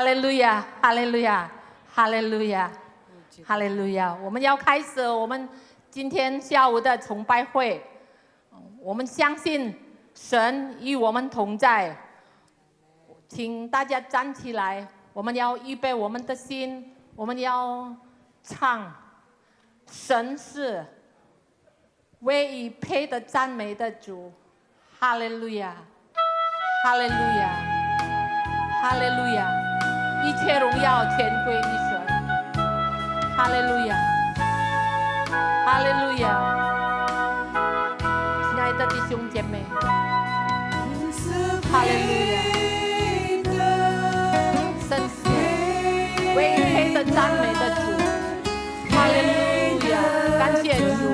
哈利路亚，哈利路亚，哈利路亚，哈利路亚！我们要开始我们今天下午的崇拜会。我们相信神与我们同在，请大家站起来，我们要预备我们的心，我们要唱。神是唯一配得赞美的主，哈利路亚，哈利路亚，哈利路亚！一切荣耀全归于神，哈利路亚，哈利路亚！亲爱的弟兄姐妹，哈利路亚！神是唯一配得赞美的主，哈利路亚！感谢主。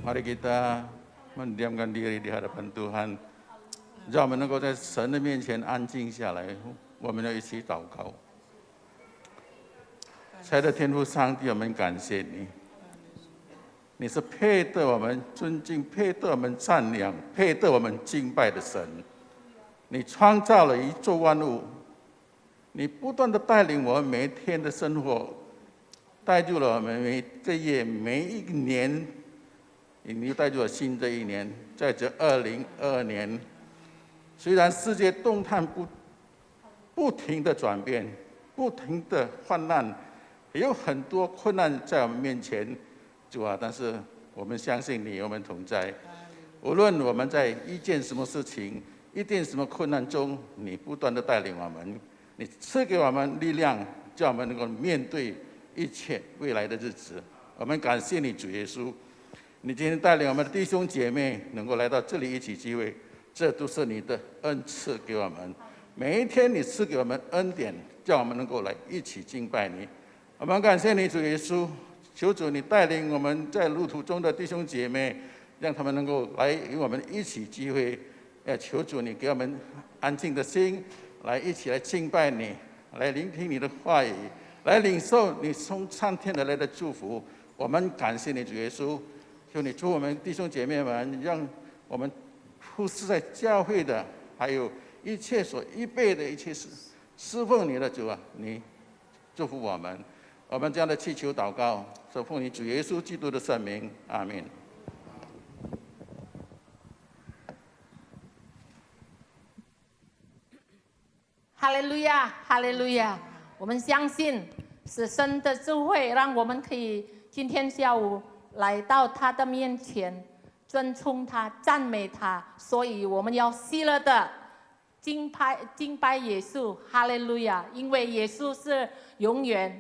Mari kita mendiamkan diri di hadapan Tuhan， 让我们能够在神的面前安静下来。我们要一起祷告。亲爱的天父上帝，我们感谢你，你是配得我们尊敬、配得我们赞扬、配得我们敬拜的神。你创造了宇宙万物，你不断的带领我们每一天的生活，带入了我们每一个月、每一年，你又带入了新的一年。在这2022年，虽然世界动荡不停的转变，不停的患难，也有很多困难在我们面前，主啊，但是我们相信你，我们同在。无论我们在遇见什么事情，遇见什么困难中，你不断的带领我们，你赐给我们力量，叫我们能够面对一切未来的日子。我们感谢你，主耶稣，你今天带领我们的弟兄姐妹能够来到这里一起聚会，这都是你的恩赐给我们。每一天你赐给我们恩典，叫我们能够来一起敬拜你。我们感谢你，主耶稣，求主你带领我们在路途中的弟兄姐妹，让他们能够来与我们一起聚会。求主你给我们安静的心，来一起来敬拜你，来聆听你的话语，来领受你从上天而来的祝福。我们感谢你，主耶稣，求你祝我们弟兄姐妹们，让我们服侍在教会的，还有一切所预备的一切侍奉你的主啊，你祝福我们。我们这样的祈求祷告，是奉你主耶稣基督的圣名，阿们。哈利路亚，哈利路亚！我们相信是神的智慧，让我们可以今天下午来到他的面前，尊崇他、赞美他。所以我们要喜乐的敬拜耶稣，哈利路亚！因为耶稣是永远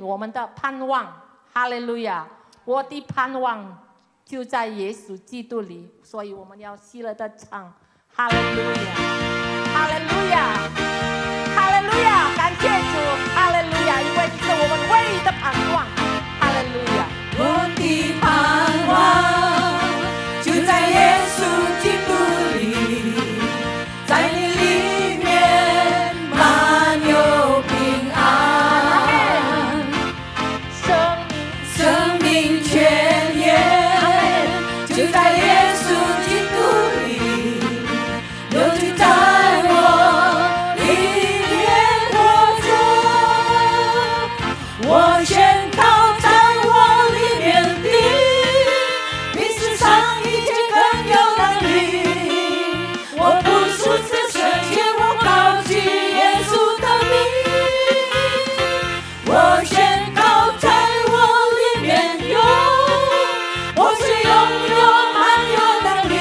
我们的盼望，哈利路亚！我的盼望就在耶稣基督里，所以我们要喜乐的唱，哈利路亚，哈利路亚。哈利路亚，感谢主，哈利路亚，因为你是我们唯一的盼望，哈利路亚。我的盼望就在耶稣基督里，在你里面满有平安，生命泉源就在耶稣基督里，流进在我宣告在我里面的，比世上一切更有能力。我不属这世界，我高举耶稣的名。我宣告在我里面有，我是拥有满有能力。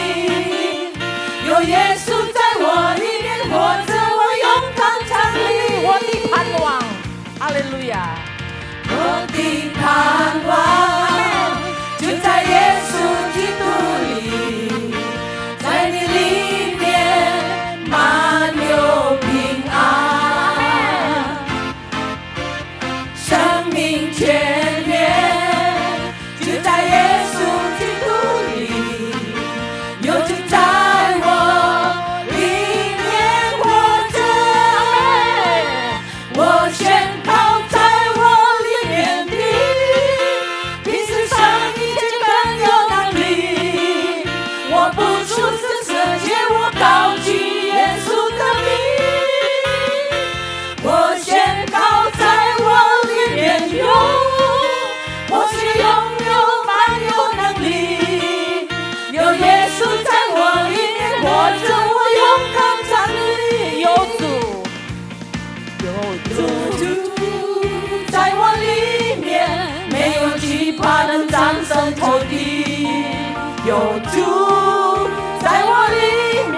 有耶稣在我里面活着，我勇敢站立。我的盼望，哈利路亚。我的盼望就在耶稣基督里，在你里面满有平安，生命泉源就在耶稣基督里，有进在我里面活着。我宣告在高举耶稣的名，我宣告在我里面有，我是拥有满有能力。有耶稣在我里面活着，我勇敢站立。有主在我里面，没有惧怕能战胜仇敌。有主在我里面，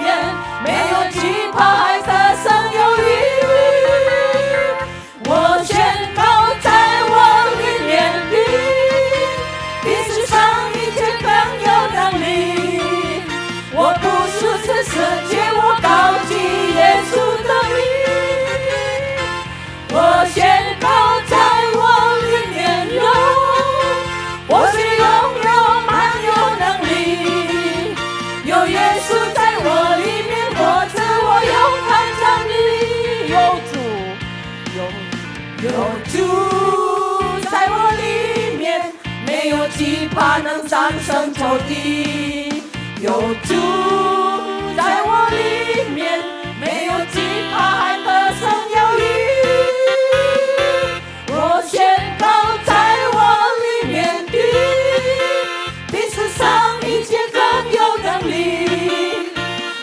没有惧怕，还得胜有余。我宣告在我里面的，比世上一切更有能力。我不属这世界，我高举耶稣的名。我宣告在我里面有，我是拥有满有能力。有耶稣在我里面活着，我勇敢站立。有主在我里面，没有惧怕能战胜仇敌。有主在我里面，没有惧怕，还得胜有余。我宣告在我里面的，比世上一切更有能力。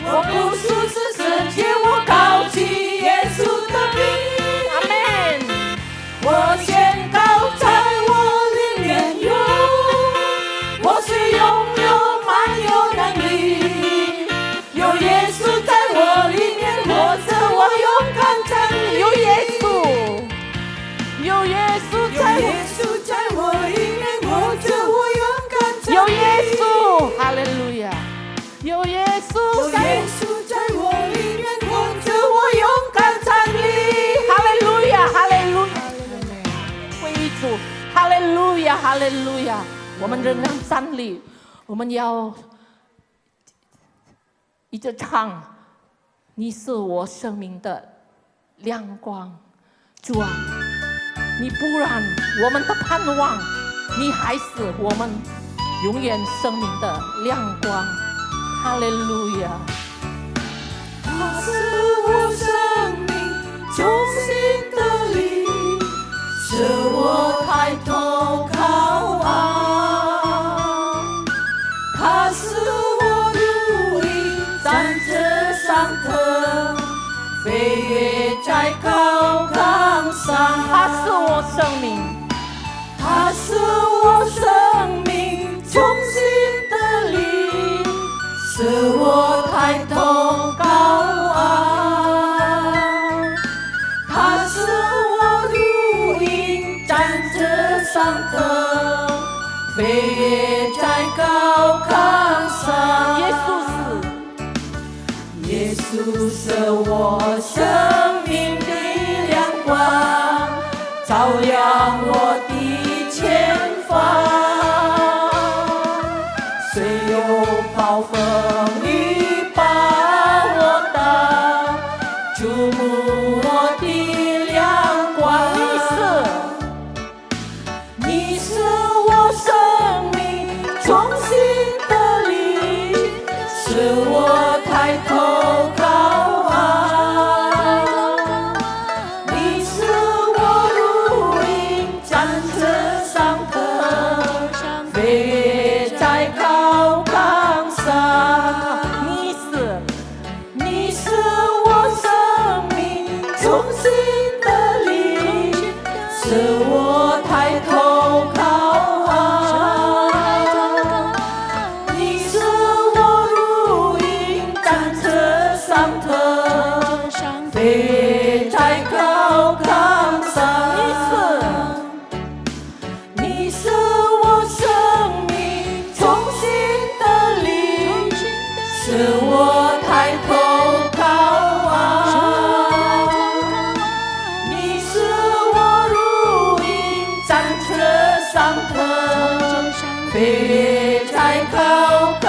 我不属是世界，我高举耶稣的名。阿门。我宣告在我里面有，我是拥有满有能力。有耶稣在我里面活着，我勇敢站立。有耶稣，有耶稣有在耶稣在我里面活着，我勇敢站立。有耶稣，哈利路亚！有耶有稣在耶稣在我里面活着，我勇敢站立。哈利路亚，哈利路亚，归主，哈利路亚，哈利路亚！我们仍然站立，我们要一直唱：你是我生命的亮光，主啊，你不然我们的盼望，你还是我们永远生命的亮光，哈利路亚！他是我生命中心的力，使我抬头靠岸。他是我如鹰展翅上腾，飞跃在高岗上。他是我生命，他是我生命中心的力，使我抬头高昂。他是我如鹰展翅上腾，飞跃在高岗上。耶稣是我生命的亮光，照亮我的前方。虽有暴风雨把我挡，注目我的亮光。你是我生命中心的力，使我抬头高昂。你是我如鹰展翅上腾，飞跃在高岗上。你是我生命中心的力，使我抬头高昂。你是我如鹰展翅上腾，飞跃在高岗上。你是我生命中心的力，使我抬头高昂。你是我如鹰展翅上腾，飞跃在高岗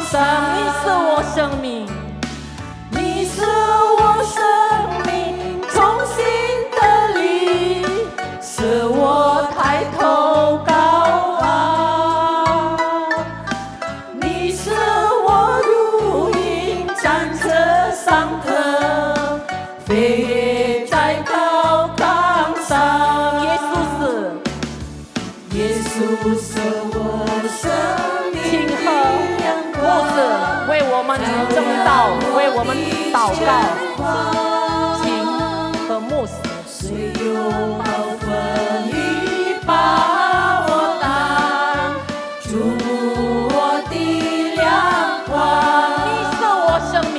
上。你是我生命，你是我生命中心的力，使我抬头高昂。你是我如鹰展翅上腾，飞跃在高岗上。耶稣是我生命请的和亮牧光，者为我们证道，为我们祷告，请和牧师。虽有暴风雨把我挡，注目我的亮光。你是我生命，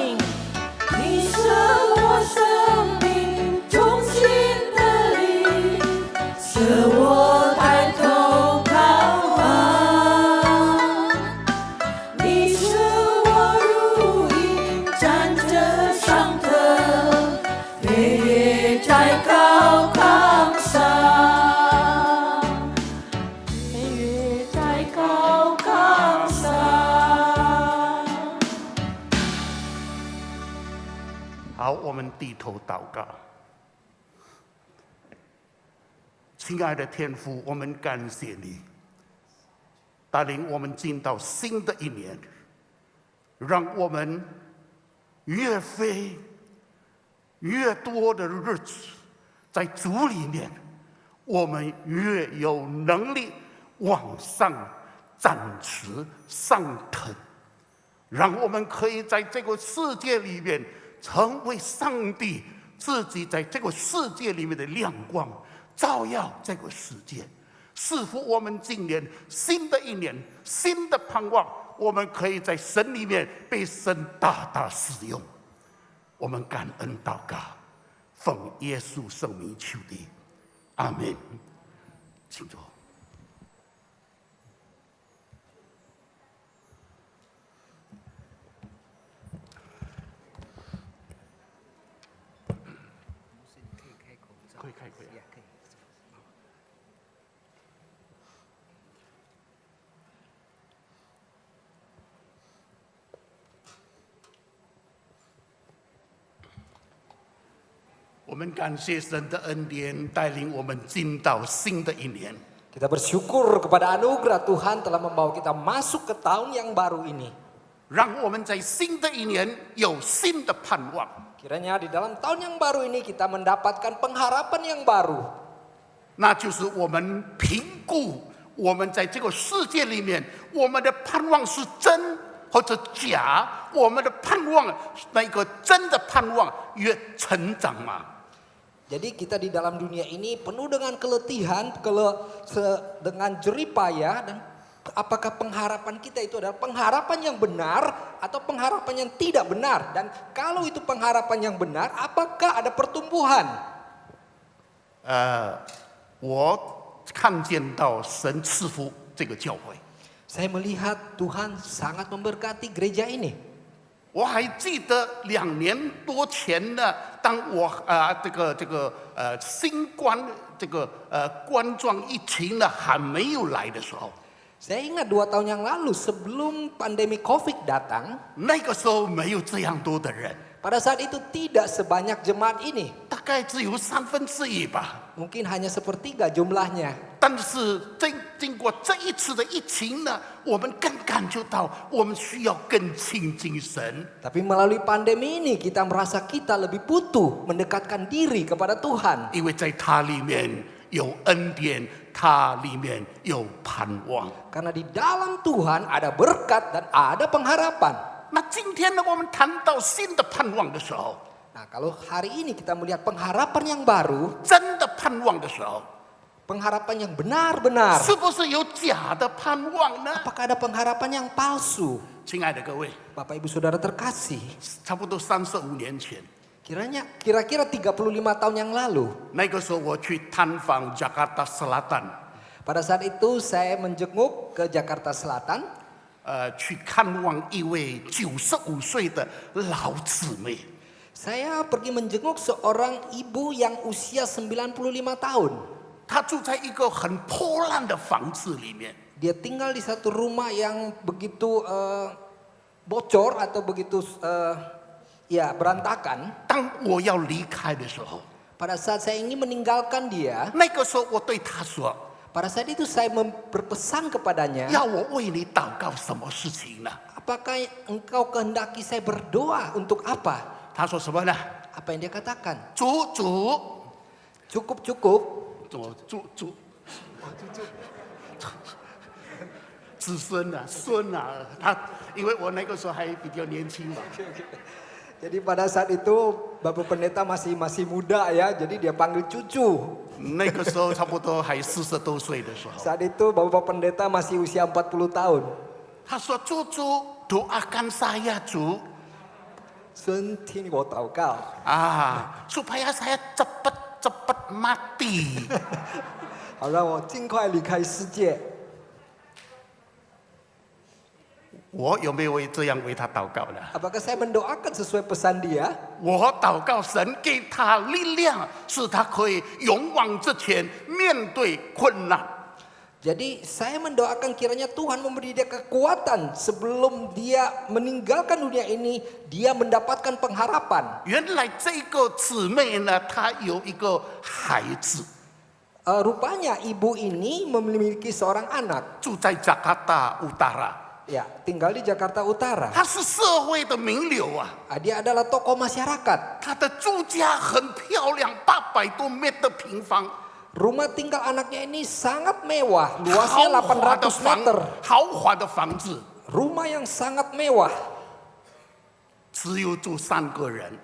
你是我生命中心的力，使我抬头高昂。你是我如鹰展翅上腾，飞跃在高岗上，飞跃在高岗上。好，我们低头祷告。亲爱的天父，我们感谢你，带领我们进到新的一年，让我们越飞越多的日子，在主里面，我们越有能力往上展翅上腾，让我们可以在这个世界里面成为上帝自己在这个世界里面的亮光，照耀这个世界。赐福我们今年新的一年，新的盼望，我们可以在神里面被神大大使用。我们感恩祷告，奉耶稣圣名求的，阿门。请坐。可以。我们感谢神的恩典，带领我们进到新的一年。 Kita bersyukur kepada anugerah Tuhan telah membawa kita masuk ke tahun yang baru ini. 让我们在新的一年有新的盼望。 Kiranya di dalam tahun yang baru ini kita mendapatkan pengharapan yang baru. 那就是我们评估我们在这个世界里面，我们的盼望是真或者假，我们的盼望那个真的盼望越成长嘛。 Jadi kita di dalam dunia ini penuh dengan keletihan, dengan jeripaya, dan apakah pengharapan kita itu adalah pengharapan yang benar atau pengharapan yang tidak benar? Dan kalau itu pengharapan yang benar, apakah ada pertumbuhan? 我看见到神赐福这个教会。 Saya melihat Tuhan sangat memberkati gereja ini. 我还记得2年多前呢，当我新冠冠状疫情呢还没有来的时候， Saya ingat 2 tahun yang lalu sebelum pandemi COVID datang, 那个时候没有这样多的人， pada saat itu tidak sebanyak jemaat ini. 大概只有1/3吧。 Mungkin hanya sepertiga jumlahnya. 但是经过这一次的疫情呢，我们更感觉到我们需要更亲近神。 Tapi melalui pandemi ini kita merasa kita lebih butuh mendekatkan diri kepada Tuhan. 因为在它里面有恩典，它里面有盼望。 Karena di dalam Tuhan ada berkat dan ada pengharapan. 那今天呢，我们谈到新的盼望的时候， Nah, kalau hari ini kita melihat pengharapan yang baru, 真的盼望的时候， pengharapan yang benar-benar. 是不是有假的盼望呢？ Apakah ada pengharapan yang palsu? 亲爱的各位， Bapak Ibu Saudara terkasih, 差不多35年前， kira-kira 35 tahun yang lalu, 那个时候我去探访 Jakarta Selatan， pada saat itu saya menjenguk ke Jakarta Selatan. 去看望一位95岁的老姊妹。 Saya pergi menjenguk seorang ibu yang usia 95 tahun. 她住在一个很破烂的房子里面。 Dia tinggal di satu rumah yang begitu bocor atau begitu berantakan. 当我要离开的时候， Pada saat saya ingin meninggalkan dia, 那个时候我对她说 pada saat itu saya berpesan：“ kepadanya, 要我为你祷告什么事情呢？ apakah engkau kehendaki saya berdoa untuk apa?” 她说什么呢？ Apa yang dia katakan? 主， Cukup. 子孙啊，孙啊，他因为我那个时候还比较年轻嘛， Jadi pada saat itu Bapak Pendeta masih muda ya, jadi dia panggil cucu. 那个时候差不多还40多岁的时候， Saat itu Bapak Pendeta masih usia 40 tahun. 他说：“主，doakan saya 主 Sun,听我祷告， supaya saya cepat mati。 好让我尽快离开世界。” 我有没有这样为他祷告呢？ Apakah saya mendoakan sesuai pesan dia? 我祷告神给他力量，使他可以勇往直前，面对困难。 Jadi saya mendoakan kiranya Tuhan memberi dia kekuatan sebelum dia meninggalkan dunia ini, dia mendapatkan pengharapan. 原来这个姊妹呢，她有一个孩子， Rupanya ibu ini memiliki seorang anak. 住在 Jakarta Utara， Ya, tinggal di Jakarta Utara. 他是社会的名流啊。 Dia adalah tokoh masyarakat. 他的住家很漂亮，800多meter平方， Rumah tinggal anaknya ini sangat mewah, 豪 luasnya 华的 800 房 meter. 豪华的房子， Rumah yang sangat mewah. 只有住3个人。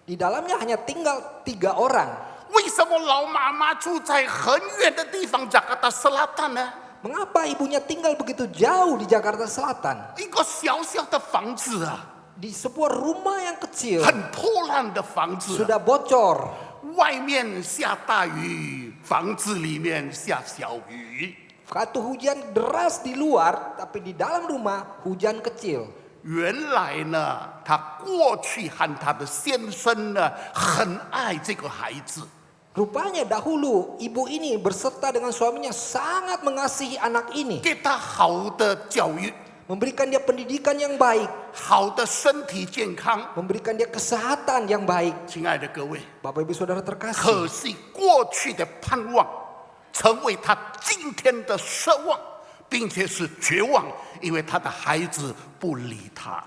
Di dalamnya hanya tinggal 3 orang. 为什么老妈妈住在很远的地方 Jakarta Selatan 呢？ Mengapa ibunya tinggal begitu jauh di Jakarta Selatan? 一个小小的房子啊， Di sebuah rumah yang kecil, 很破烂的房子啊、 sudah bocor. 外面下大雨，房子里面下小雨。 Satu hujan deras di luar, tapi di dalam rumah hujan kecil. 原来呢，她过去和她的先生呢，很爱这个孩子。 Rupanya dahulu ibu ini berserta dengan suaminya sangat mengasihi anak ini. 给他好的教育， Memberikan dia pendidikan yang baik. 好的身体健康。 Memberikan dia kesehatan yang baik. 亲爱的各位， Bapak ibu saudara terkasih. 可惜过去的盼望，成为他今天的奢望，并且是绝望，因为他的孩子不理他。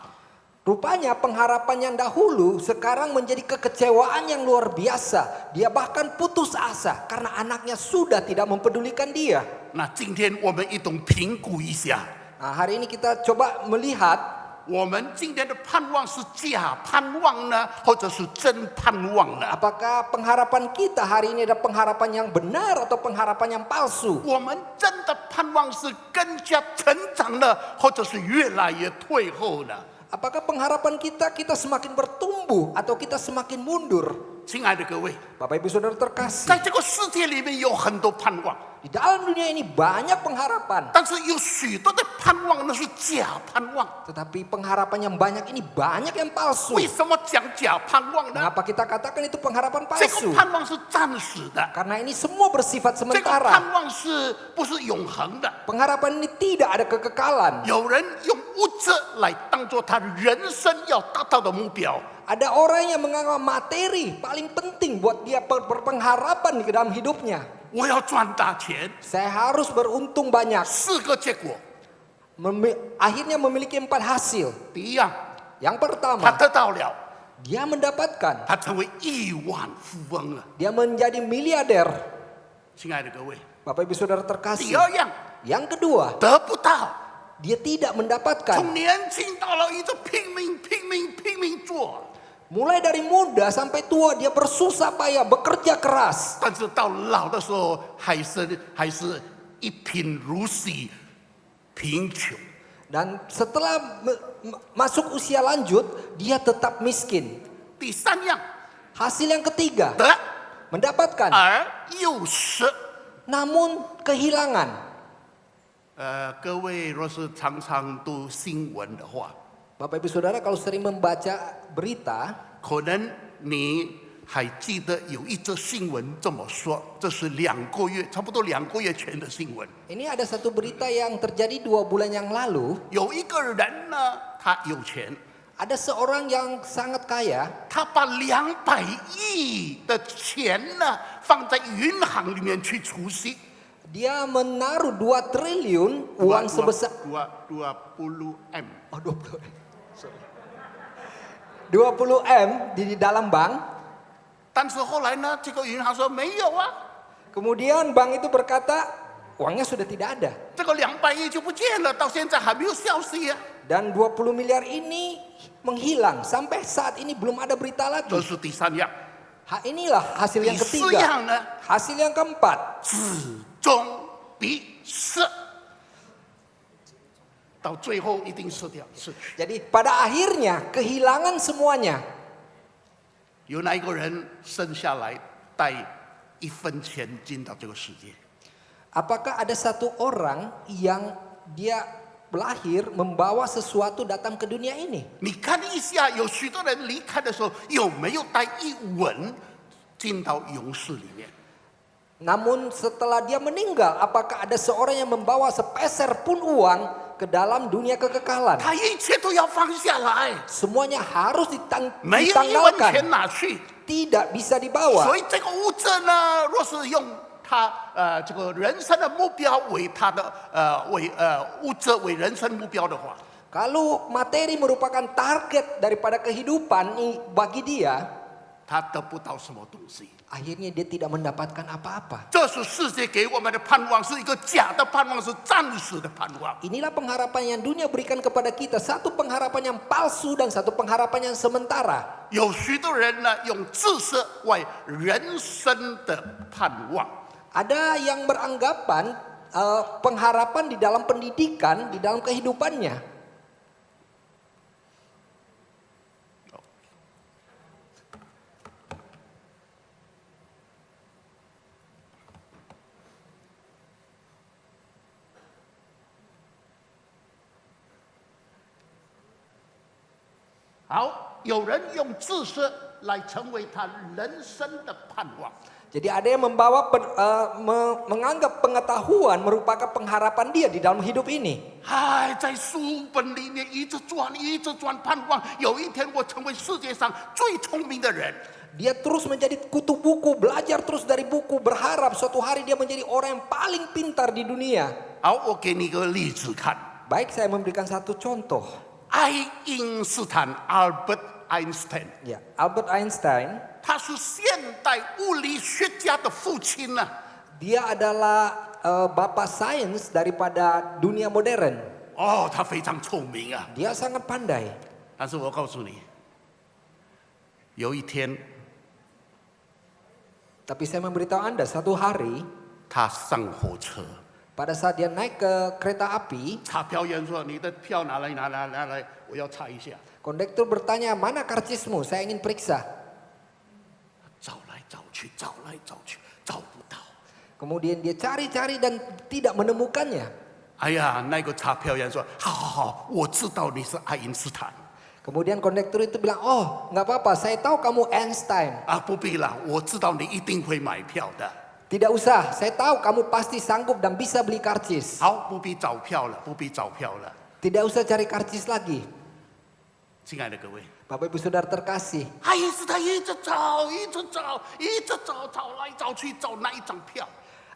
Rupanya pengharapan yang dahulu sekarang menjadi kekecewaan yang luar biasa. Dia bahkan putus asa karena anaknya sudah tidak mempedulikan dia. 那今天我们一同评估一下， Nah, hari ini kita coba melihat 我们今天的盼望是假盼望呢，或者是真盼望呢？ apakah pengharapan kita hari ini adalah pengharapan yang benar atau pengharapan yang palsu. 我们真的盼望是更加成长呢，或者是越来越退后呢？ Apakah pengharapan kita semakin bertumbuh atau kita semakin mundur? 亲爱的各位， Bapak ibu saudara terkasih. 在这个世界里面有很多盼望， Di dalam dunia ini banyak pengharapan. 但是有许多的盼望那是假盼望。 Tetapi pengharapan yang banyak ini banyak yang palsu. 为什么讲假盼望呢？ Mengapa kita katakan itu pengharapan 这个 palsu? 盼望是暂时的， Karena ini semua bersifat 这个 sementara. 盼望是不是永恒的？ Pengharapan ini tidak ada kekekalan. 有人用物质来当做他人生要达到的目标， Ada orang yang menganggap materi paling penting buat dia berpengharapan di dalam hidupnya. 我要赚大钱， Saya harus beruntung banyak. 4个结果。 Akhirnya memiliki 4 hasil. 第一样， Yang 他 pertama, 得到了， dia mendapatkan. 他成为亿万富翁了。 Dia menjadi miliarder. 亲爱的各位， Bapak ibu saudara 第 terkasih. 二样 Yang kedua, 得不到， dia tidak mendapatkan. 从年轻到老一直拼命做， Mulai dari muda sampai tua dia bersusah payah, bekerja keras. 但是到老的时候还是一贫如洗，贫穷。 Dan setelah masuk usia lanjut, dia tetap miskin. 第三样 Hasil yang ketiga, 得， mendapatkan 而又失。 namun kehilangan. 各位若是常常读新闻的话， Bapak ibu saudara kalau sering membaca berita, 可能你还记得有一则新闻这么说，这是差不多2个月前的新闻。 ini ada satu berita yang terjadi 2 bulan yang lalu. 有一个人呢，他有钱， Ada seorang yang sangat kaya, 他把200亿的钱呢放在银行里面去储蓄。 dia menaruh 2 triliun uang sebesar 20M， oh 20 M di dalam bank. 但是后来呢，这个银行说没有啊， Kemudian bank itu berkata uangnya sudah tidak ada. 这个200亿就不见了，到现在还没有消息啊。 Dan 20 miliar ini menghilang. Sampai saat ini belum ada berita 这 lagi. 是第三样， Inilah hasil 第 yang 四 ketiga. 样呢， Hasil yang keempat. 至终必失，到最后一定失去。 Jadi pada akhirnya kehilangan semuanya. 有哪一个人生下来带1分钱进到这个世界？ Apakah ada satu orang yang dia lahir membawa sesuatu datang ke dunia ini? 你看一下，有许多人离开的时候有没有带1文进到勇士里面？ Namun setelah dia meninggal, apakah ada seorang yang membawa sepeser pun uang ke dalam dunia kekekalan? 他一切都要放下来， Semuanya harus 没有1文钱 ditanggalkan. 拿去。 Tidak bisa dibawa. 所以这个物质呢，若是用他这个人生的目标为他的物质为人生目标的话， Kalau materi merupakan target daripada kehidupan bagi dia, 他得不到什么东西。 akhirnya dia tidak mendapatkan apa-apa. 这是世界给我们的盼望，是一个假的盼望，是暂时的盼望。 Inilah pengharapan yang dunia berikan kepada kita. Satu pengharapan yang palsu dan satu pengharapan yang sementara. 有许多人呢，用知识为人生的盼望。 Ada yang beranggapan pengharapan di dalam pendidikan, di dalam kehidupannya. "好，有人用知识来成为他人生的盼望。 Jadi ada yang menganggap pengetahuan merupakan pengharapan dia di dalam hidup ini. 哎，在书本里面一直转，一直转，盼望有一天我成为世界上最聪明的人。 Dia terus menjadi kutu buku, belajar terus dari buku, berharap suatu hari dia menjadi orang yang paling pintar di dunia. 好，我给你一个例子看， Baik, saya memberikan satu contoh. 爱因斯坦 （Albert Einstein）， Ya, Albert Einstein, 他是现代物理学家的父亲呢。 dia adalah bapak sains daripada dunia modern. 哦，他非常聪明啊。 Dia sangat pandai. 但是我告诉你，有一天 Tapi saya memberitahu Anda, satu hari 他上火车， pada saat dia naik ke kereta api, 查票员说：“你的票拿来，拿来，拿来，我要查一下。 kondektur bertanya, mana karcismu? Saya ingin periksa. ”找来找去，找来找去，找不到。 Kemudian dia cari-cari dan tidak menemukannya. 哎呀，那个查票员说：“好好好，我知道你是爱因斯坦 Kemudian kondektur itu bilang, oh nggak apa-apa, saya tahu kamu Einstein. 啊，不必了，我知道你一定会买票的。 Tidak usah, saya tahu kamu pasti sanggup dan bisa beli karcis. 好，不必找票了，不必找票了。 Tidak usah cari karcis lagi. 亲爱的各位， Bapak Ibu Saudara terkasih, 爱因斯坦一直找，一直找，一直找，找来找去找那一张票。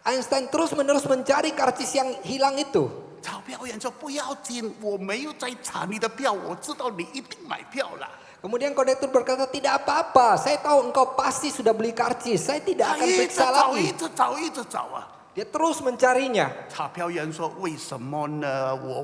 Einstein terus-menerus mencari karcis yang hilang itu. 查票员说：“不要紧，我没有在查你的票，我知道你一定买票了。” Kemudian kondektur berkata, tidak apa-apa, saya tahu engkau pasti sudah beli karcis, saya tidak 他 akan 一直 periksa 找， lagi. 一直找，一直找啊！ Dia terus mencarinya. 查票员说：“为什么呢？我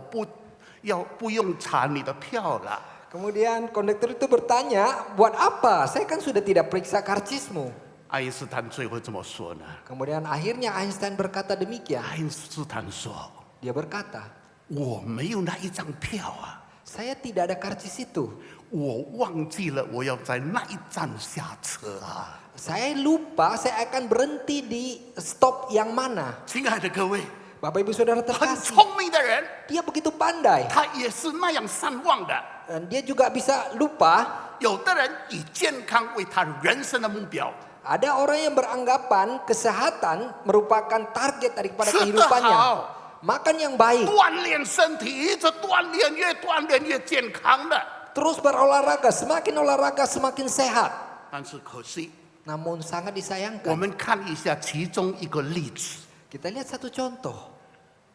不用查你的票了。” Kemudian kondektur itu bertanya, buat apa? Saya kan sudah tidak periksa karcismu. 爱因斯坦最后这么说呢？ Kemudian akhirnya Einstein berkata demikian. 爱因斯坦说 Dia berkata, 我没有那一张票啊， saya tidak ada karcis itu. 我忘记了我要在那一站下车啊。 Saya lupa saya akan berhenti di stop yang mana. 亲爱的各位， Bapak Ibu Saudara 很 terkasih, 聪明的人， dia begitu pandai. 他也是那样善忘的。 Dan dia juga bisa lupa. 有的人以健康为他人生的目标， Ada orang yang beranggapan kesehatan merupakan target daripada 吃得 kehidupannya. 好， Makan yang baik, 锻炼身体，一直锻炼，越锻炼越健康的。 terus berolahraga, semakin olahraga semakin sehat. 但是可惜， Namun sangat 我 disayangkan. 们看一下其中一个例子， Kita lihat satu contoh.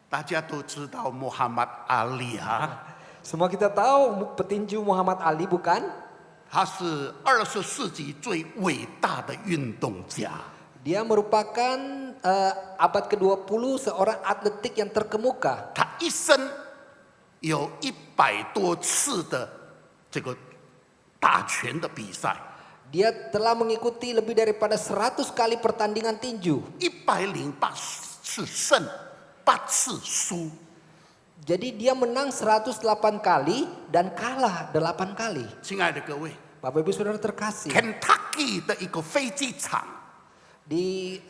大家都知道穆罕默德阿里啊， Semua kita tahu petinju Muhammad Ali, bukan? 他是20世纪最伟大的运动家。 Dia merupakan abad ke-20 seorang atletik yang terkemuka. 他一生有100多次的这个打拳的比赛， Dia telah mengikuti lebih daripada 100 kali pertandingan tinju. 108次胜，8次输。 Jadi dia menang 108 kali dan kalah 8 kali. 亲爱的各位 Bapak Ibu Saudara terkasih. ，Kentucky 的一个飞机场 Di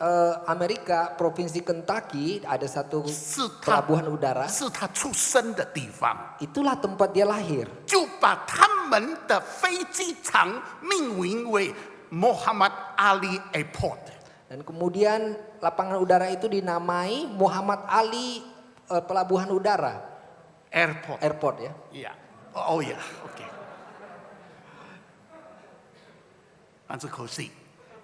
Amerika, Provinsi Kentucky ada satu 是他 pelabuhan udara. 是他出生的地方， Itulah tempat dia lahir. 就把他们的飞机场命名为 Muhammad Ali Airport。 Dan kemudian lapangan udara itu dinamai Muhammad Ali Pelabuhan Udara Airport， ya. 呀，哦呀 ，OK。但是可惜，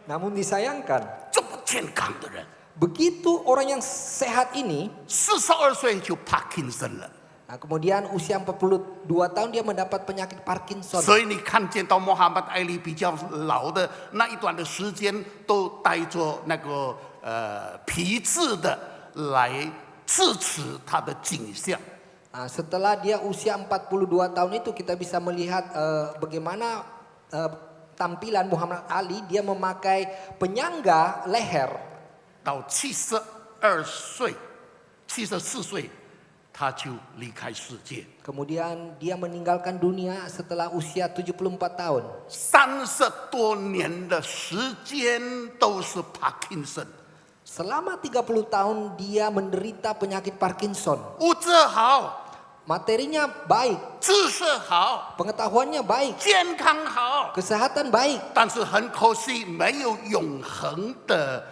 Namun disayangkan 这么健康的人， Begitu orang yang sehat ini, 42岁就 Parkinson 了。 nah kemudian usia 42 tahun dia mendapat penyakit Parkinson. 所以你看见到穆罕默德·艾利比较老的那一段的时间，都带着那个皮质的来支持他的景象。 Nah, setelah dia usia 42 tahun itu kita bisa melihat bagaimana tampilan Muhammad Ali, dia memakai penyangga leher. 到72岁、74岁，他就离开世界。 Kemudian dia meninggalkan dunia setelah usia 74 tahun. 30多年的时间都是 Parkinson。 Selama 30 tahun dia menderita penyakit Parkinson. 物质好， Materinya baik, 知识好， pengetahuannya baik, 健康好， kesehatan baik. 但是很可惜没有永恒的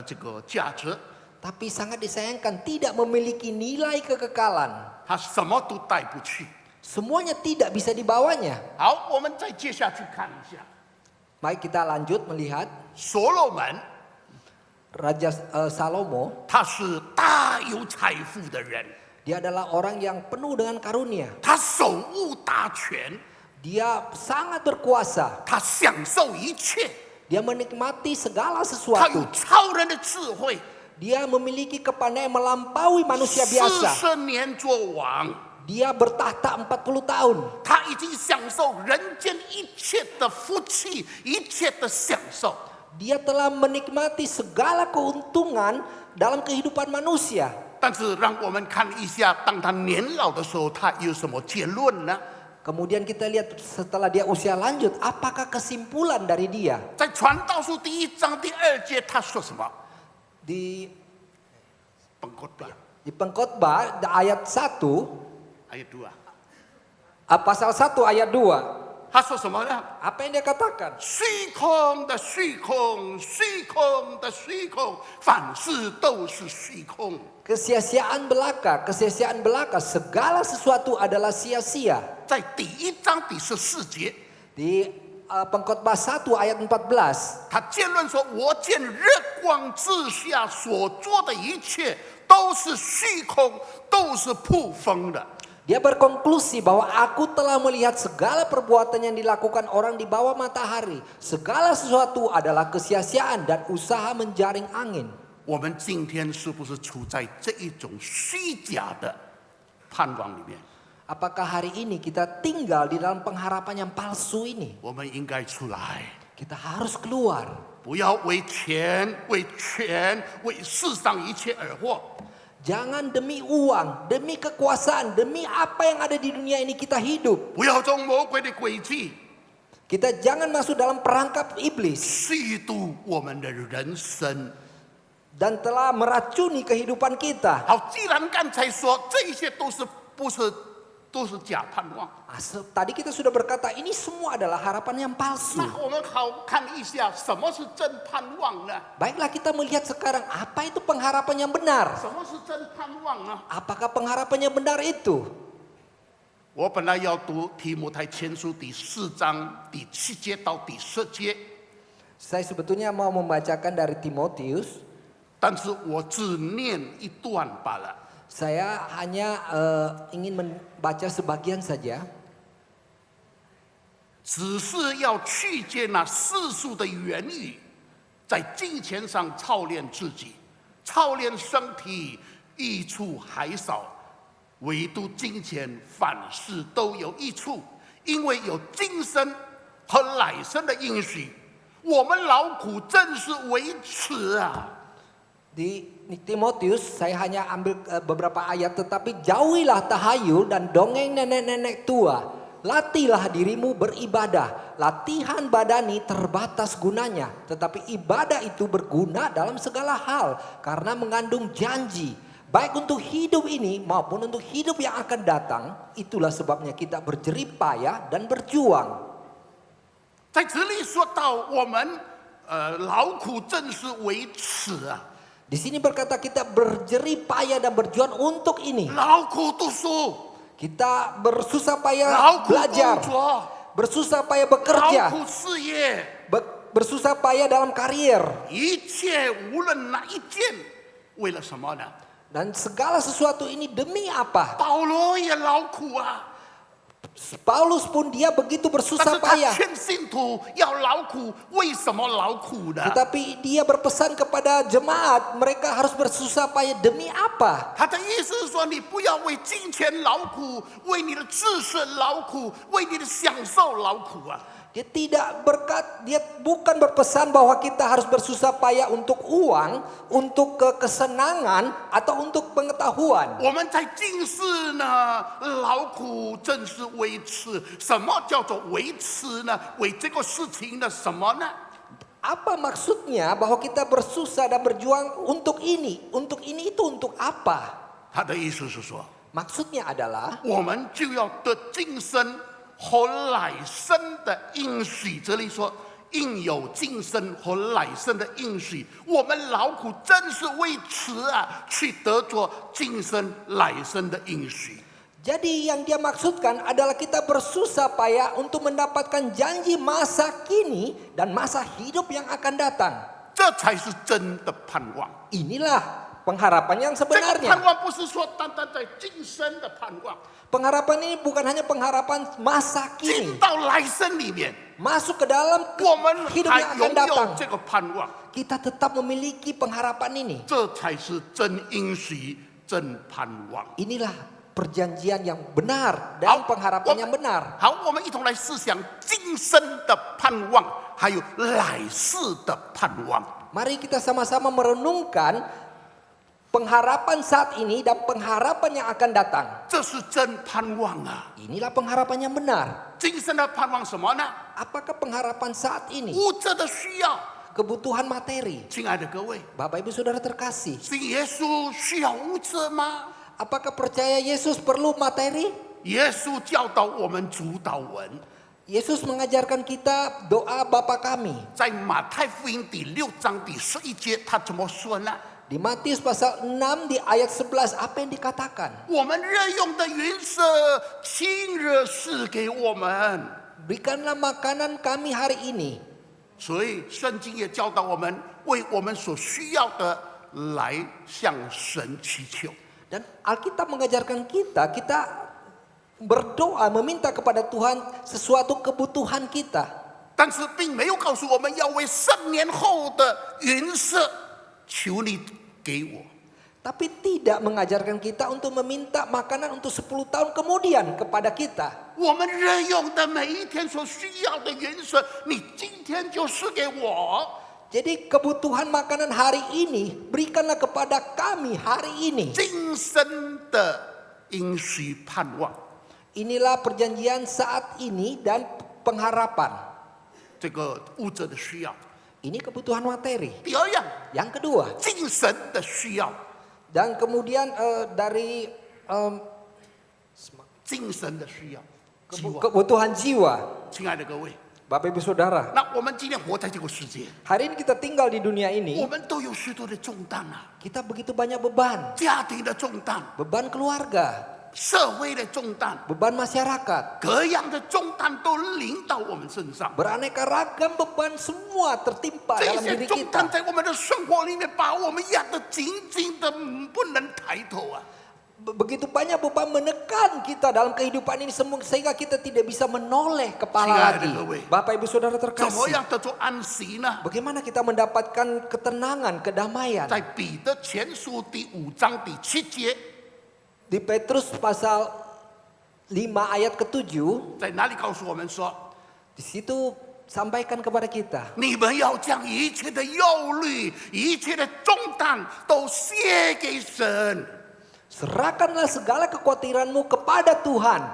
这个价值。 Tapi sangat disayangkan tidak memiliki nilai kekekalan. 他什么都带不去。 Semuanya tidak bisa dibawanya. 好，我们再接下去看一下， Baik, kita lanjut melihat 所罗门， Raja Salomo. 他是大有财富的人， Dia adalah orang yang penuh dengan karunia. 他手握大权， Dia sangat berkuasa. 他享受一切， Dia menikmati segala 他 sesuatu. 有超人的智慧， Dia memiliki kepandaian melampaui manusia biasa. 40年做王， Dia bertahta 40 tahun. 他已经享受人间一切的福气，一切的享受。 Dia telah menikmati segala keuntungan dalam kehidupan manusia. 但是让我们看一下，当他年老的时候，他有什么结论呢？ Kemudian kita lihat setelah dia usia lanjut, apakah kesimpulan dari dia? 在传道书第1章第2节，他说什么？ Di Pengkhotbah Pengkhotbah ayat 1, ayat 2， pasal 1 ayat 2. 他说什么呢？ Apa yang dia katakan? 虚空的虚空，虚空的虚空，凡事都是虚空。 Kesia-siaan belaka, segala sesuatu adalah sia-sia. 在第1章第14节， Di Pengkhotbah 1 ayat 14, 他结论说：“我见日光之下所做的一切都是虚空，都是扑风的。” dia berkonklusi bahwa aku telah melihat segala perbuatan yang dilakukan orang di bawah matahari. Segala sesuatu adalah kesia-siaan dan usaha menjaring angin. 我们今天是不是处在这一种虚假的盼望里面？ Apakah hari ini kita tinggal di dalam pengharapan yang palsu ini? 我们应该出来， Kita harus keluar. 不要为钱、为权、为世上一切而活。 Jangan demi uang, demi kekuasaan, demi apa yang ada di dunia ini kita hidup. 不要中魔鬼的诡计， Kita jangan masuk dalam perangkap iblis 虚度我们的人生。 dan telah meracuni kehidupan kita. 好，既然刚才说这一些都是假盼望， Tadi kita sudah berkata ini semua adalah harapan yang palsu. 那我们好看一下什么是真盼望呢？ Baiklah kita melihat sekarang apa itu pengharapan yang benar. 什么是真盼望呢？ Apakah pengharapan yang benar itu? 我本来要读提摩太前书第4章第7节到第10节， Saya sebetulnya mau membacakan dari Timotius. 但是我只念一段罢了。 Saya hanya ingin membaca sebagian saja. 只是要去见那世俗的言语，在金钱上操练自己，操练身体，益处还少；唯独金钱，凡事都有益处，因为有今生和来生的应许。我们劳苦正是为此啊！ Di Timotius saya hanya ambil beberapa ayat, tetapi jauhilah tahayul dan dongeng nenek-nenek tua. Latihlah dirimu beribadah. Latihan badani terbatas gunanya, tetapi ibadah itu berguna dalam segala hal karena mengandung janji. Baik untuk hidup ini maupun untuk hidup yang akan datang. Itulah sebabnya kita berjerih payah dan berjuang. 在这里说到我们劳苦正是为此啊！ Di sini berkata kita berjerih payah dan berjuang untuk ini. 劳苦读书， Kita bersusah 劳 payah 苦工 belajar, 作， bersusah payah 劳 bekerja, 苦事业， bersusah payah dalam karier. 一切无论哪一件，为了什么呢？ Dan segala sesuatu ini demi apa? 保罗也劳苦啊， Paulus pun dia begitu 但 bersusah 是他 payah. 劝信徒要劳苦，为什么劳苦呢？ Tetapi dia berpesan kepada jemaat, mereka harus bersusah payah demi apa? 他的意思是说，你不要为金钱劳苦，为你的知识劳苦，为你的享受劳苦啊！ Dia bukan berpesan bahwa kita harus bersusah payah untuk uang, untuk kesenangan atau untuk pengetahuan. 我们在今世呢，劳苦正是维持。什么叫做维持呢？为这个事情的什么呢？ Apa maksudnya bahwa kita bersusah dan berjuang untuk ini itu untuk apa? 他的意思是说， Maksudnya adalah 我们就要得今生和来生的应许。这里说应有今生和来生的应许，我们劳苦正是为此啊，去得着今生来生的应许。 jadi yang dia maksudkan adalah kita bersusah payah untuk mendapatkan janji masa kini dan masa hidup yang akan datang. 这才是真的盼望。 Inilah pengharapan yang 这个 sebenarnya. 盼望不是说单单在今生的盼望， Pengharapan ini bukan hanya pengharapan masa 进 kini, 到来生里面， masuk ke dalam 我们 hidup 还 yang 拥 akan datang. 有这个盼望， Kita tetap memiliki pengharapan ini. 这才是真应许、真盼望。 Inilah perjanjian yang benar dan pengharapan yang benar. 好，我们一同来思想今生的盼望，还有来世的盼望。 Mari kita sama-sama merenungkan pengharapan saat ini dan pengharapan yang akan datang. 这是真盼望啊！ Inilah pengharapan yang benar. 今生的盼望什么呢？ Apakah pengharapan saat ini? 物质的需要。 Kebutuhan materi. 亲爱的各位， Bapak Ibu Saudara terkasih. 是耶稣需要物质吗？ Apakah percaya Yesus perlu materi? 耶稣教导我们主导文， Yesus mengajarkan kita doa Bapa kami. 在马太福音第6章第11节，他怎么说呢？ Di Matius pasal 6 di ayat 11 apa yang dikatakan? 我们日用的云色，今日赐给我们。 Berikanlah makanan kami hari ini. 所以圣经也教导我们，为我们所需要的来向神祈求。 Dan Alkitab mengajarkan kita berdoa meminta kepada Tuhan sesuatu kebutuhan kita. 但是并没有告诉我们要为3年后的云色求你给我。 Tapi tidak mengajarkan kita untuk meminta makanan untuk 10 tahun kemudian kepada kita. 我们日用的每一天所需要的云色，你今天就赐给我。 Jadi kebutuhan makanan hari ini berikanlah kepada kami hari ini. 今生的应许盼望， Inilah perjanjian saat ini dan pengharapan. 这个物质的需要。 Ini kebutuhan materi. 第二样， Yang kedua, 精神的需要， dan kemudian dari 精神的需要。 kebutuhan jiwa. 亲爱的各位， Bapak Ibu Saudara, 那我们今天活在这个世界， hari ini kita tinggal di dunia 我 ini, 们都有许多的重担啊， kita begitu banyak beban. 家庭的重担， Beban keluarga, 社会的重担， beban masyarakat, 各样的重担都临到我们身上。 beraneka ragam beban semua tertimpa 这 dalam 些 diri 重担 kita. 在我们的生活里面，把我们压得紧紧的，不能抬头啊！ Begitu banyak beban menekan kita dalam kehidupan ini semua sehingga kita tidak bisa menoleh kepala亲爱的 lagi. 各位， Bapak Ibu Saudara 怎么 terkasih, 样得着安息呢？ bagaimana kita mendapatkan ketenangan, kedamaian? 在彼得前书第5章第7节， Di Petrus pasal 5 ayat ke-7, 在哪里告诉我们说， di situ sampaikan kepada kita, 你们要将一切的忧虑、一切的重担都卸给神， serahkanlah segala kekhawatiranmu kepada Tuhan,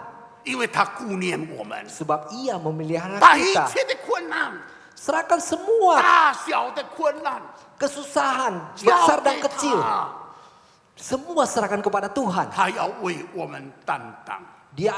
因为他顾念我们， sebab Ia memelihara 把一 kita. 切的困难、 Serahkan semua 大小的困难 kesusahan 交 besar dan 给 kecil, 他， semua serahkan kepada Tuhan. 他要为我们担当。 Dia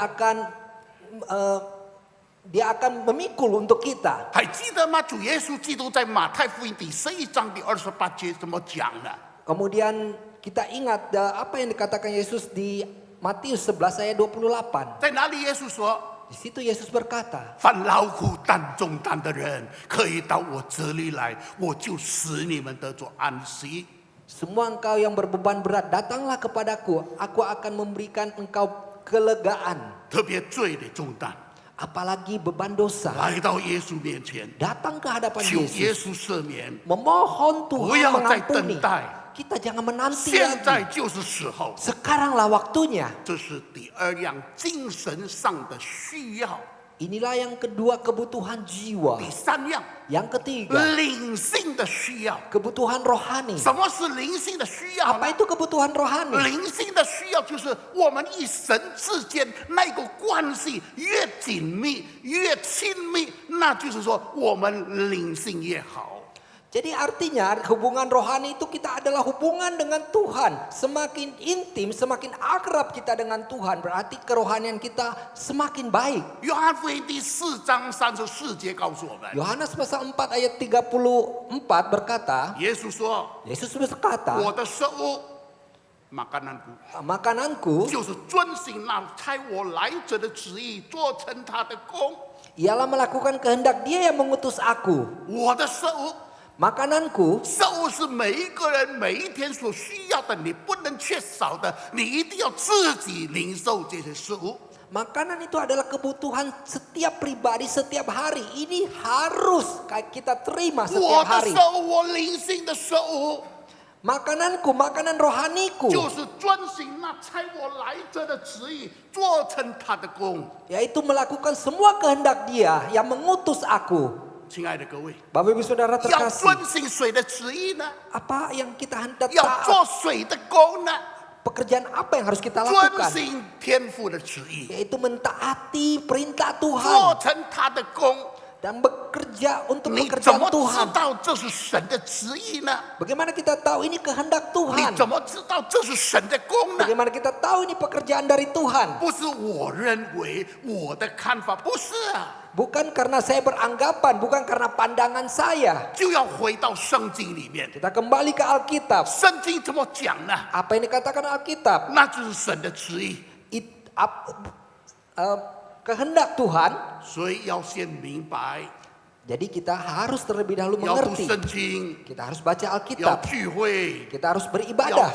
akan memikul untuk kita. 还记得吗？主耶稣基督在马太福音第11章第28节怎么讲呢？ Kemudian kita ingat apa yang dikatakan Yesus di Matius 11 ayat 28. 在哪里？耶稣说 Di Di situ Yesus berkata, 凡劳苦担重担的人，可以到我这里来，我就使你们得着安息。 semua engkau yang berbeban berat, datanglah kepadaku, aku akan memberikan engkau kelegaan. 特别罪的重担， Apalagi beban dosa, 来到耶稣面前， datang ke hadapan 求耶 Yesus, 稣赦免。 memohon 不 Tuhan 要再 mengampuni. 等待， Kita jangan menanti 现在 lagi. 就是时候。 Sekaranglah waktunya. 这是第二样精神上的需要。 Inilah yang kedua, kebutuhan jiwa. 第三样， Yang ketiga, 灵性的需要。 kebutuhan rohani. 什么是灵性的需要 Apa 呢？ itu kebutuhan rohani? 灵性的需要就是我们与神之间那个关系越紧密、越亲密，那就是说我们灵性越好。 Jadi artinya hubungan rohani itu kita adalah hubungan dengan Tuhan. Semakin intim, semakin akrab kita dengan Tuhan, berarti kerohanian kita semakin baik. 约翰福音第4章34节告诉我们， Yohanes pasal 4 ayat 34 berkata, 耶稣说 Yesus berkata, 我的食物 makananku makananku 就是遵行那差我来者的旨意，做成他的工。 ialah melakukan kehendak Dia yang mengutus aku. 我的食物， Makananku 食物是每一个人每一天所需要的，你不能缺少的，你一定要自己领受这些食物。 Makanan itu adalah kebutuhan setiap pribadi setiap hari. Ini harus kita terima 我 setiap 的 hari. 食物，我灵性的食物， Makananku, makanan rohaniku, 就是遵行那差我来者的旨意，做成他的工。 yaitu melakukan semua kehendak Dia yang mengutus aku. 亲爱的各位， Bapak Ibu Saudara 要 terkasih, 遵行谁的旨意呢？ apa yang kita hendak 要 taat? 做谁的工呢？ Pekerjaan apa yang harus kita 遵 lakukan? 行天父的旨意， Yaitu mentaati perintah 做 Tuhan 成他的工。 dan bekerja untuk 你怎 pekerjaan 么知 Tuhan. 道这是神的旨意呢？ Bagaimana kita tahu ini kehendak 你 Tuhan? 怎么知道这是神的工呢？ Bagaimana kita tahu ini pekerjaan dari Tuhan? 不是我认为我的看法，不是啊， Bukan karena saya beranggapan, bukan karena pandangan saya. 就要回到圣经里面。 Kita kembali ke Alkitab. 圣经怎么讲呢？ Apa yang dikatakan Alkitab? 那就是神的旨意， Kehendak Tuhan. 所以要先明白， Jadi kita harus terlebih dahulu 要读 mengerti. 圣经， Kita harus baca 要 Alkitab. 聚会， Kita harus 要 beribadah.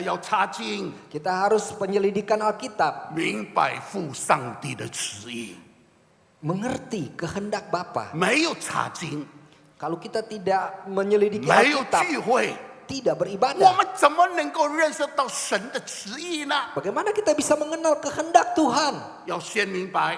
要查经， Kita harus penyelidikan Alkitab. 明白父上帝的旨意。 Mengerti kehendak Bapa. 没有查经， Kalau kita tidak menyelidiki 没有 Alkitab, 聚会， tidak 我 beribadah. 们怎么能够认识到神的旨意呢？ Bagaimana kita bisa mengenal kehendak Tuhan? 要先明白，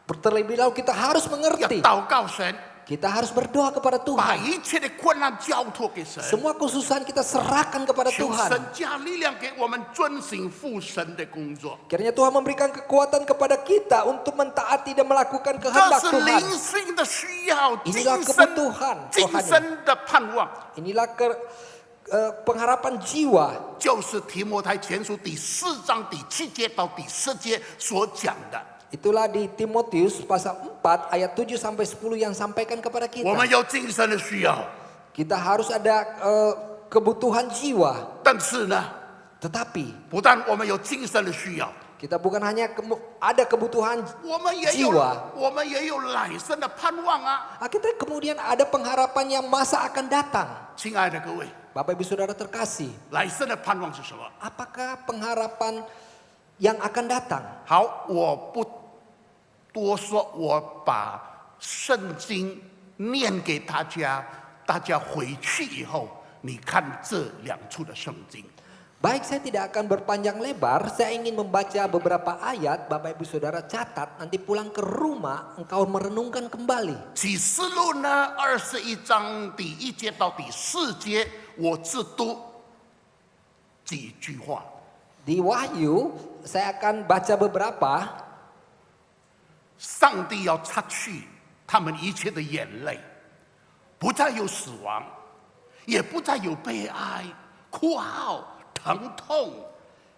Terlebih dahulu kita harus 要 mengerti. 祷告神， Kita harus berdoa kepada 把 Tuhan. 一切的困难交托给神。 Semua kesusahan kita serahkan kepada 求 Tuhan. 神加力量给我们遵行父神的工作。 Kiranya Tuhan memberikan kekuatan kepada kita untuk mentaati dan melakukan 这 kehendak 是 Tuhan. 灵性的需要，今 Inilah 生 kebutuhan 今 rohani. 生的盼望， Inilah pengharapan jiwa. 就是提摩太前书第4章第7节到第10节所讲的。 Itulah di Timotius pasal 4 ayat 7 sampai 10 yang sampaikan kepada 我们 kita. 有精神的需要， Kita harus ada kebutuhan jiwa. 但是呢， Tetapi 不但我们有精神的需要， kita bukan hanya ada kebutuhan 我们也有 jiwa. 我们也有来生的盼望啊！ Kita kemudian ada pengharapan yang masa akan datang. 亲爱的各位， Bapak Ibu Saudara terkasih, 来生的盼望是什么？ apakah pengharapan yang akan datang? 好，我不多说，我把圣经念给大家，大家回去以后，你看这2处的圣经。 Baik, saya tidak akan berpanjang lebar. Saya ingin membaca beberapa ayat. Bapak Ibu Saudara catat. Nanti pulang ke rumah engkau merenungkan kembali. 启示录呢，21章第1节到第4节，我只读几句话。 Di Wahyu, saya akan baca beberapa. 上帝要擦去他们一切的眼泪，不再有死亡，也不再有悲哀、哭号、疼痛。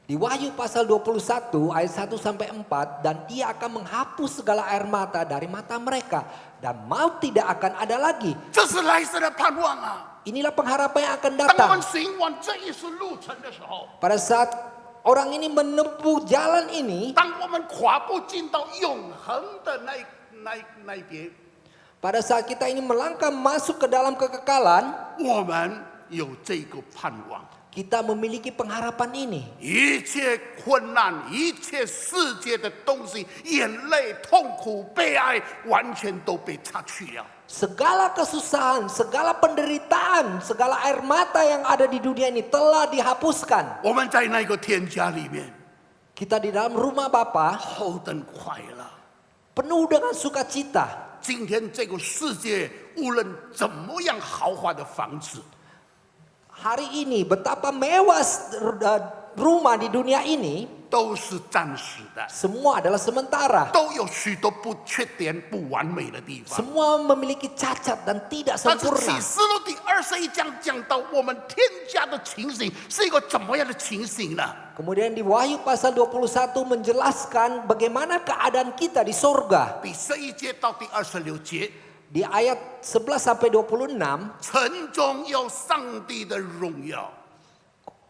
Di Wahyu pasal 21 ayat 1 sampai 4. Dan dia akan menghapus segala air mata dari mata mereka. Dan maut tidak akan ada lagi. 这是来生的盼望啊！ Inilah pengharapan yang akan 当我们 datang. 行完这一世路程的时候， Pada saat orang ini menempuh jalan ini, 当我们跨步进到永恒的那一边， pada saat kita ini melangkah masuk ke dalam kekekalan, 我们有这个盼望。 kita memiliki pengharapan ini. 一切困难，一切世界的东西，眼泪、痛苦、悲哀，完全都被擦去了。 Segala kesusahan, segala penderitaan, segala air mata yang ada di dunia ini telah dihapuskan. 我们在那个天家里面， Kita di dalam rumah Bapa 何等快乐！ penuh dengan sukacita. 今天这个世界，无论怎么样豪华的房子， Hari ini betapa mewah rumah di dunia ini, 都是暂时的， semua adalah sementara. 都有许多不缺点、不完美的地方。 Semua memiliki cacat dan tidak 但是启 sempurna. 示录第21章讲到我们天家的情形是一个怎么样的情形呢？ Kemudian di Wahyu pasal 21 menjelaskan bagaimana keadaan kita di sorga. 第11节到第26节， Di ayat 11 sampai 26, 城中有上帝的荣耀，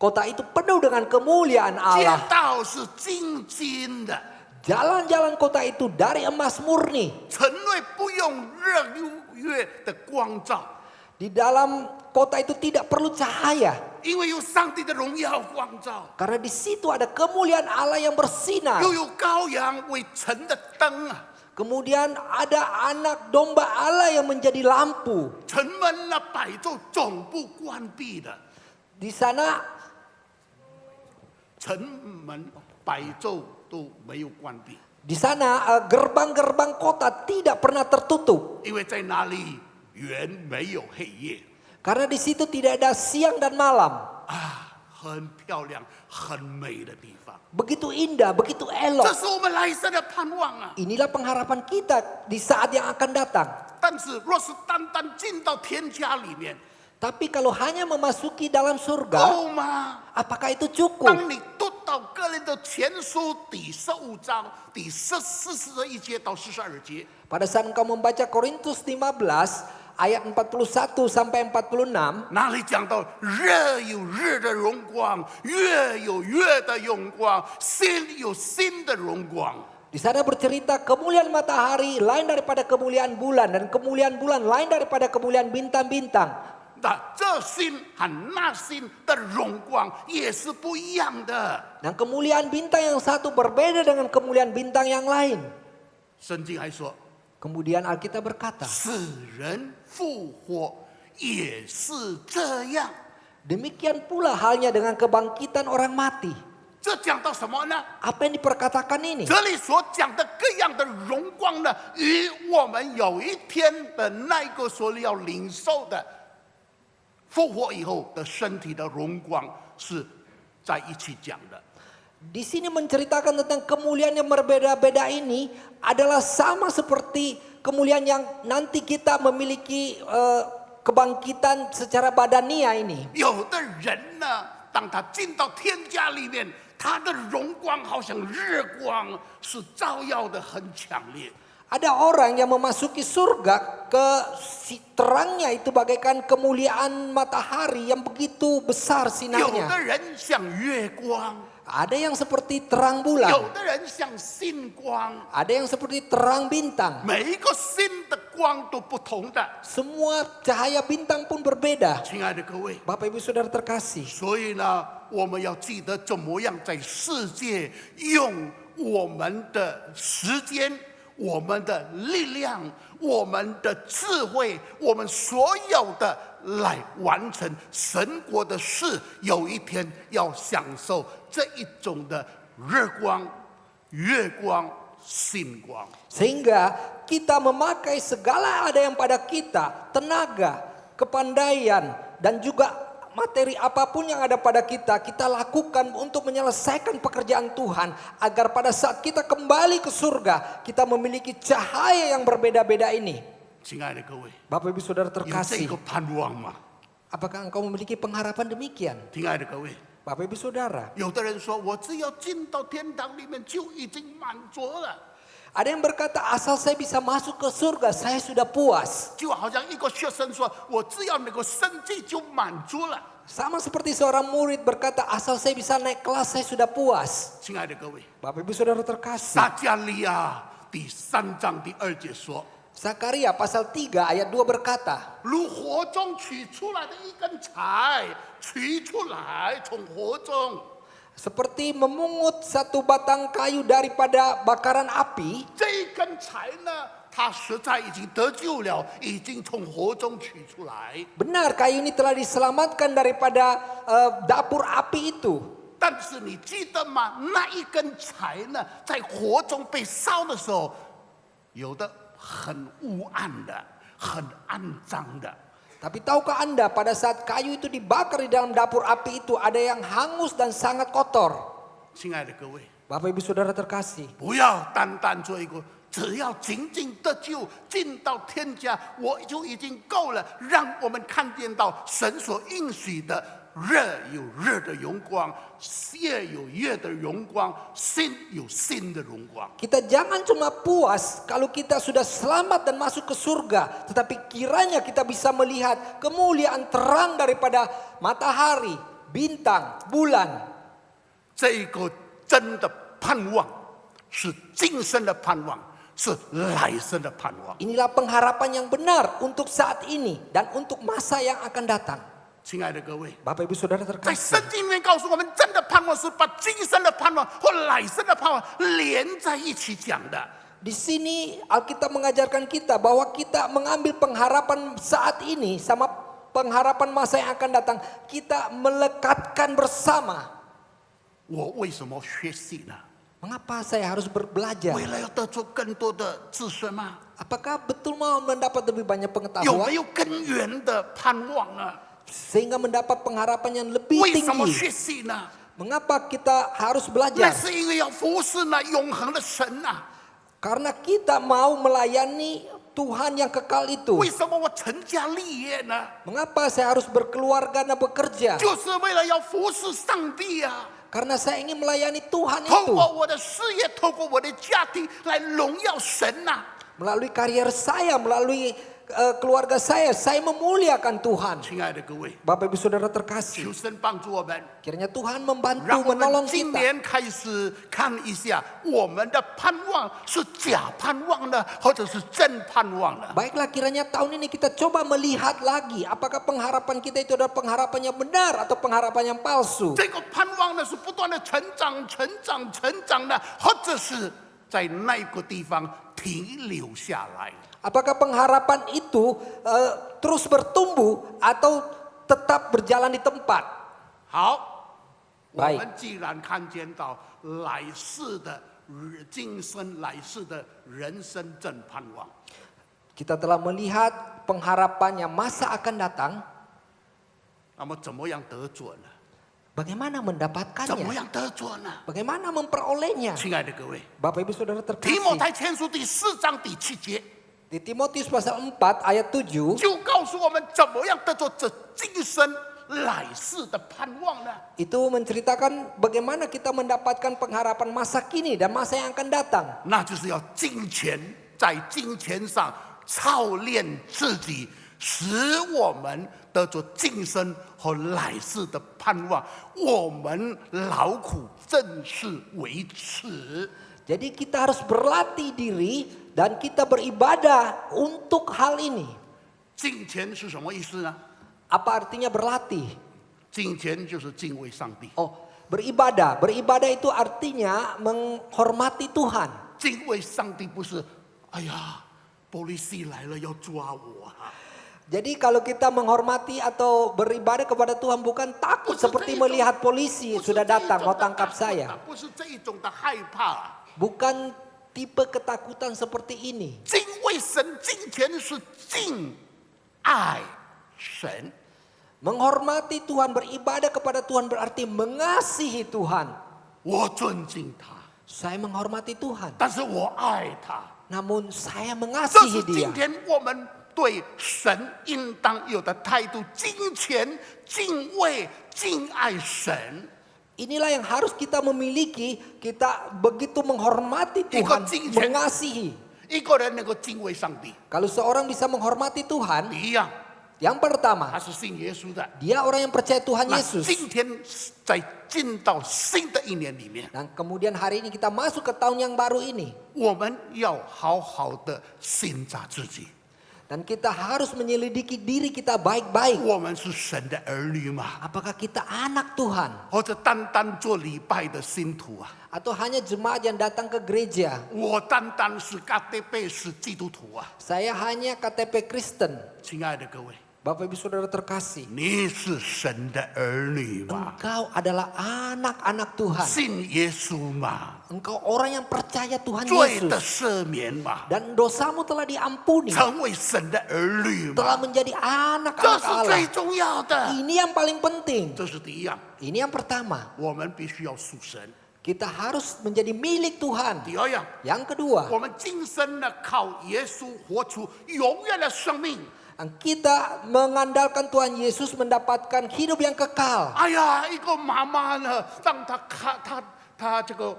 kota itu penuh dengan kemuliaan 街 Allah. 道是金金的， Jalan-jalan kota itu dari emas murni. 城内不用日月的光照， Di dalam kota itu tidak perlu cahaya. 因为有上帝的荣耀光照， Karena di situ ada kemuliaan Allah yang bersinar. 又有羔羊为城的灯啊， Kemudian ada anak domba Allah yang menjadi lampu. 城门那摆着总不关闭的， Di sana 城门摆着都没有关闭， di sana gerbang-gerbang kota tidak pernah tertutup. 因为在那里原没有黑夜 Karena di situ tidak ada siang dan malam. 啊，很漂亮、很美的地方。 Begitu indah, begitu 这 elok. 是我们来生的盼望啊！ Inilah pengharapan kita di saat yang akan datang. 但是若是单单进到天家里面， Tapi kalau hanya memasuki dalam surga, 够吗？ apakah itu cukup? 当你读到哥林多前书第15章第41节到42节， Pada saat engkau membaca Korintus 15 ayat 41 sampai 46, 那里讲到日有日的荣光，月有月的荣光，星有星的荣光。 di sana bercerita kemuliaan matahari lain daripada kemuliaan bulan dan kemuliaan bulan lain daripada kemuliaan bintang-bintang. 那这星和那星的荣光也是不一样的。 Dan kemuliaan bintang yang satu berbeda dengan kemuliaan bintang yang lain. 圣经还说， Kemudian Alkitab berkata, 死人复活也是这样。 demikian pula halnya dengan kebangkitan orang mati. 这讲到什么呢？ Apa yang diperkatakan ini? 这里所讲的各样的荣光呢，与我们有一天的那个所要领受的复活以后的身体的荣光是在一起讲的。 Di sini menceritakan tentang kemuliaan yang berbeda-beda ini adalah sama seperti kemuliaan yang nanti kita memiliki kebangkitan secara badania ini. 有的人呢，当他进到天家里面，他的荣光好像日光，是照耀的很强烈。 Ada orang yang memasuki surga terangnya itu bagaikan kemuliaan matahari yang begitu besar 有 sinarnya. 的人像月光， Ada yang seperti terang 有 bulan, 的人像星光， ada yang seperti terang bintang. 每一个星的光都不同的。 Semua cahaya bintang pun berbeda. 亲爱的各位， Bapak Ibu Saudara terkasih. 所以呢，我们要记得怎么样在世界用我们的时间、我们的力量、我们的智慧、我们所有的来完成神国的事。有一天要享受这一种的日光、月光、星光。 Sehingga kita memakai segala ada yang pada kita, tenaga, kepandaian, dan juga materi apapun yang ada pada kita, kita lakukan untuk menyelesaikan pekerjaan Tuhan. Agar pada saat kita kembali ke surga, kita memiliki cahaya yang berbeda-beda ini. 亲爱的各位， Bapak Ibu Saudara 有这 terkasih, 个盼望吗？ apakah engkau memiliki pengharapan demikian? 亲爱的各位， Bapak Ibu Saudara, 有的人说我只要进到天堂里面就已经满足了。 ada yang berkata asal saya bisa masuk ke surga, saya sudah puas. 就好像一个学生说：“我只要能够生计就满足了。Sama seperti seorang murid berkata, asal saya bisa naik kelas saya sudah puas. 亲爱的各位， Bapak Ibu Saudara terkasih. 撒迦利亚第3章第2节说。 Zakaria pasal 3 ayat 2 berkata, 如火中取出来的一根柴，取出来从火中。 seperti memungut satu batang kayu daripada bakaran api. 这一根柴呢，它实在已经得救了，已经从火中取出来。 Benar kayu ini telah diselamatkan daripada dapur api itu. 但是你记得吗？那一根柴呢，在火中被烧的时候，有的很污暗的，很肮脏的。 Tapi tahukah Anda pada saat kayu itu dibakar di dalam dapur api itu ada yang hangus dan sangat kotor. 亲爱的各位， Bapak Ibu Saudara terkasih. 不要单单做一个，只要仅仅得救，进到天家，我就已经够了。让我们看见到神所应许的。 热有热的荣光，夜有夜的荣光，心有心的荣光。 Kita jangan cuma puas kalau kita sudah selamat dan masuk ke surga, tetapi kiranya kita bisa melihat kemuliaan terang daripada matahari, bintang, bulan. 这个真的盼望是今生的盼望，是来生的盼望。 Inilah pengharapan yang benar untuk saat ini dan untuk masa yang akan datang. 亲爱的各位， Bapak Ibu Saudara 在 terkasih. 圣经里面告诉我们，真的盼望是把今生的盼望和来生的盼望连在一起讲的。 Di sini Alkitab mengajarkan kita bahwa kita mengambil pengharapan saat ini sama pengharapan masa yang akan datang. Kita melekatkan bersama. 我为什么学习呢？ Mengapa saya harus berbelajar? 为了要得出更多的知识吗？ Apakah betul mau mendapat lebih banyak 有 pengetahuan? 没有更远的盼望呢？ Sehingga mendapat pengharapan yang lebih 为什么 tinggi. 学习呢？ Mengapa kita harus 那 belajar? 是因为要服侍那永恒的神啊！ Karena kita mau melayani Tuhan yang kekal itu. 为什么我成家立业呢？ Mengapa saya harus berkeluarga dan bekerja? 就是为了要服侍上帝啊！ Karena saya ingin melayani Tuhan 透 itu. 过我的事业，透过我的家庭来荣耀神呐、 Melalui karier saya, melalui keluarga saya memuliakan Tuhan. 亲爱的各位， Bapak Ibu Saudara terkasih. 求神帮助我们， Kiranya Tuhan 让 membantu 我们 menolong 今 kita. 年开始看一下，我们的盼望是假盼望呢，或者是真盼望呢？ Baiklah kiranya tahun ini kita coba melihat lagi apakah pengharapan kita itu adalah pengharapan yang benar atau pengharapan yang palsu. 这个盼望呢是不断的成长、成长、成长的，或者是在那个地方停留下来。 Apakah pengharapan itu terus bertumbuh atau tetap berjalan di tempat? 好，我 Baik 们既然看见到来世的今生来世的人生正盼望， Kita telah melihat pengharapan yang masa akan datang. 那么怎么样得着呢？ Bagaimana 怎么 mendapatkannya? 样得着呢？ Bagaimana memperolehnya? 亲爱的各位， Bapak Ibu Saudara 提摩 terkasih. 太前书第4章第7节 Di Timotius pasal 4 ayat 7就告诉我们怎么样得着这今生来世的盼望呢？ itu menceritakan bagaimana kita mendapatkan pengharapan masa kini dan masa yang akan datang. 那就是要金钱，在金钱上操练自己，使我们得着今生和来世的盼望。我们劳苦正是为此。 Jadi kita harus berlatih diri dan kita beribadah untuk hal ini. 金钱是什么意思呢？ Apa artinya berlatih? 金钱就是敬畏上帝， Oh, beribadah. Beribadah itu artinya menghormati Tuhan. 敬畏上帝不是，哎呀，polisi来了要抓我啊！ Jadi kalau kita menghormati atau beribadah kepada Tuhan bukan takut seperti melihat polisi 不是 sudah 这一 datang 种 mau 的 tangkap 大 saya. 不是这一种的害怕。 Bukan tipe ketakutan seperti ini. 敬畏神，敬虔是敬爱神。 Menghormati Tuhan, beribadah kepada Tuhan berarti mengasihi Tuhan. 我尊敬他， Saya menghormati Tuhan, 但是我爱他。 namun saya 这 mengasihi 是 Dia. 今天我们对神应当有的态度：敬虔、敬畏、敬爱神。 Inilah yang harus kita memiliki. Kita begitu menghormati Tuhan, Ikut mengasihi. 一个人能够敬畏上帝， Kalau seorang bisa menghormati Tuhan, 一样 Yang pertama, 他是信耶稣的。 dia orang yang percaya Tuhan 那 Yesus. 今天在进到新的一年里面， Dan kemudian hari ini kita masuk ke tahun yang baru ini. 我们要好好的审查自己。 Dan kita harus menyelidiki diri kita baik-baik. 我们是神的儿女吗？ Apakah kita anak Tuhan? 或者单单做礼拜的信徒啊？ Atau hanya jemaat yang datang ke gereja? 我单单是 KTP 是基督徒啊？ Saya hanya KTP Kristen. 亲爱的各位， Bapak Ibu Saudara terkasih. 你是神的儿女吗？ Engkau adalah anak-anak Tuhan. 信耶稣吗？ Engkau orang yang percaya Tuhan 罪的 Yesus. 赦免吗？ Dan dosamu telah diampuni. 成为神的儿女 Telah 吗？ menjadi 这 anak-anak 是 Allah. 最重要的， Ini yang paling penting. 这是第一样。 Ini yang pertama. 我们必须要属神。 Kita harus menjadi milik Tuhan. 第二样， Yang kedua, 我们今生呢靠耶稣活出永远的生命。 kita mengandalkan Tuhan Yesus mendapatkan hidup yang kekal. 哎呀，一个妈妈呢，让她看她这个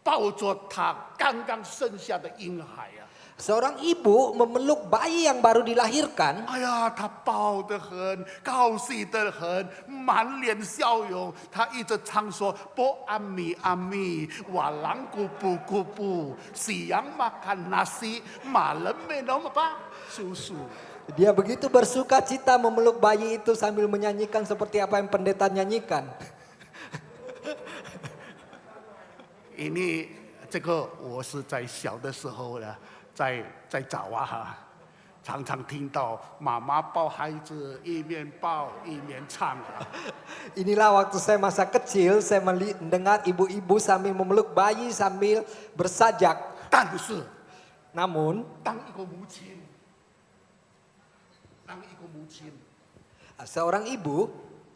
抱着她刚刚生下的婴孩呀、 Seorang ibu memeluk bayi yang baru dilahirkan. 哎呀，她抱得很，高兴得很，满脸笑容。她一直唱说：“波阿米阿米，瓦朗古布古布，西洋马看纳西，马人没那么吧，叔叔。” Dia begitu bersuka cita memeluk bayi itu sambil menyanyikan seperti apa yang pendeta nyanyikan. 因为这个我是在小的时候呢，在找啊哈，常常听到妈妈抱孩子，一面抱一面唱啊。 Inilah waktu saya masa kecil, saya mendengar ibu-ibu sambil memeluk bayi sambil bersajak. 但是 Namun, 当一个母亲， seorang ibu,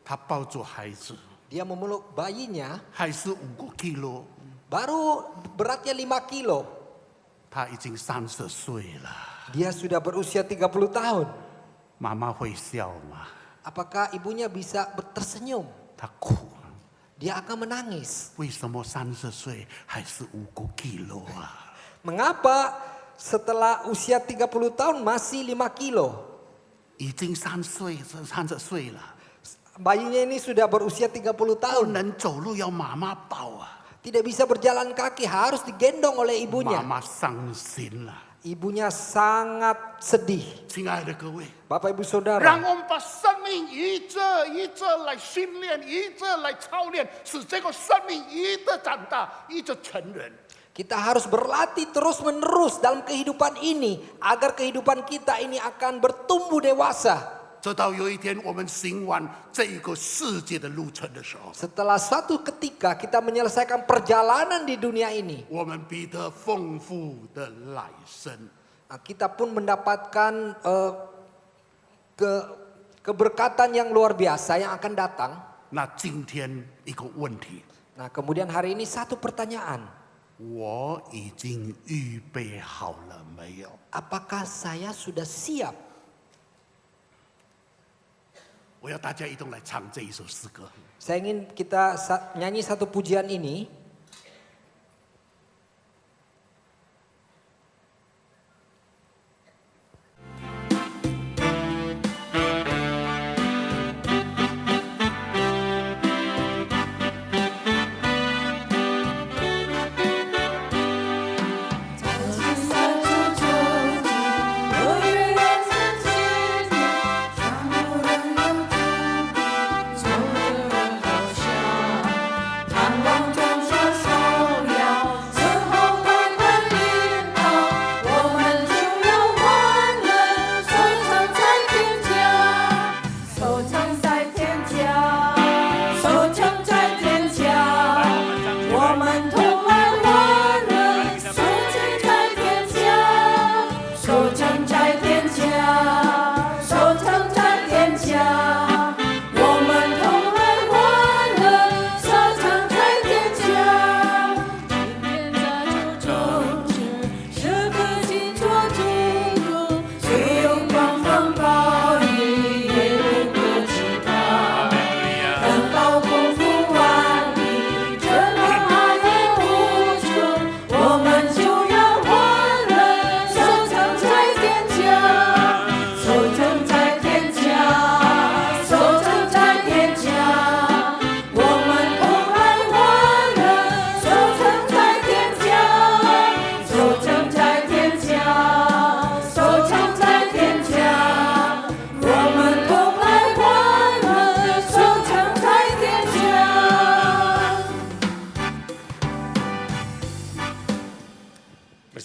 她抱着孩子， dia memeluk bayinya, 还是5个 kilo， baru beratnya 5 kilo. 她已经30岁了。 Dia sudah berusia 30 tahun. 妈妈会笑吗？ Apakah ibunya bisa tersenyum? 她哭。 Dia akan menangis. 为什么30岁还是5个 kilo 啊？ Mengapa setelah usia 30 tahun masih 5 kilo? 已经30岁了， Bayinya ini sudah berusia 30不 tahun. 能走路要妈妈抱啊。 Tidak bisa berjalan kaki, harus digendong oleh 妈 ibunya. 妈伤心了。 Ibunya sangat sedih. 亲爱的各位， Bapak Ibu 让 Saudara, 我们把生命一这一这来训练，一这来操练，使这个生命一直长大，一直成人。 kita harus berlatih terus-menerus dalam kehidupan ini agar kehidupan kita ini akan bertumbuh dewasa. 直到有一天我们行完这一个世界的路程的时候， Setelah suatu ketika kita menyelesaikan perjalanan di dunia ini, 我们必得丰富的来生。 kita pun mendapatkan keberkatan yang luar biasa yang akan datang. 那今天一个问题， Nah, kemudian hari ini satu pertanyaan. 我已经预备好了没有？ Apakah saya sudah siap? 我要大家一同来唱这一首诗歌。 Saya ingin kita nyanyi satu pujian ini.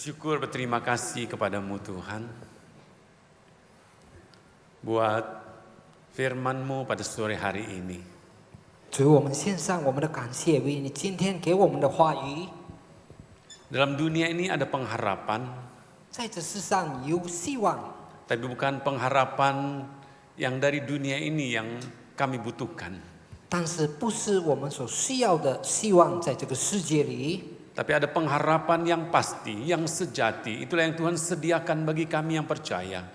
Bersyukur, berterima kasih kepadamu Tuhan. Buat firman-Mu pada sore hari ini. 主，我们献上我们的感谢，为你今天给我们的话语。 Dalam dunia ini ada pengharapan, 在这世上有希望， tapi bukan pengharapan yang dari dunia ini yang kami butuhkan. 但是不是我们所需要的希望，在这个世界里。 Tapi ada pengharapan yang pasti, yang sejati. Itulah yang Tuhan sediakan bagi kami yang percaya.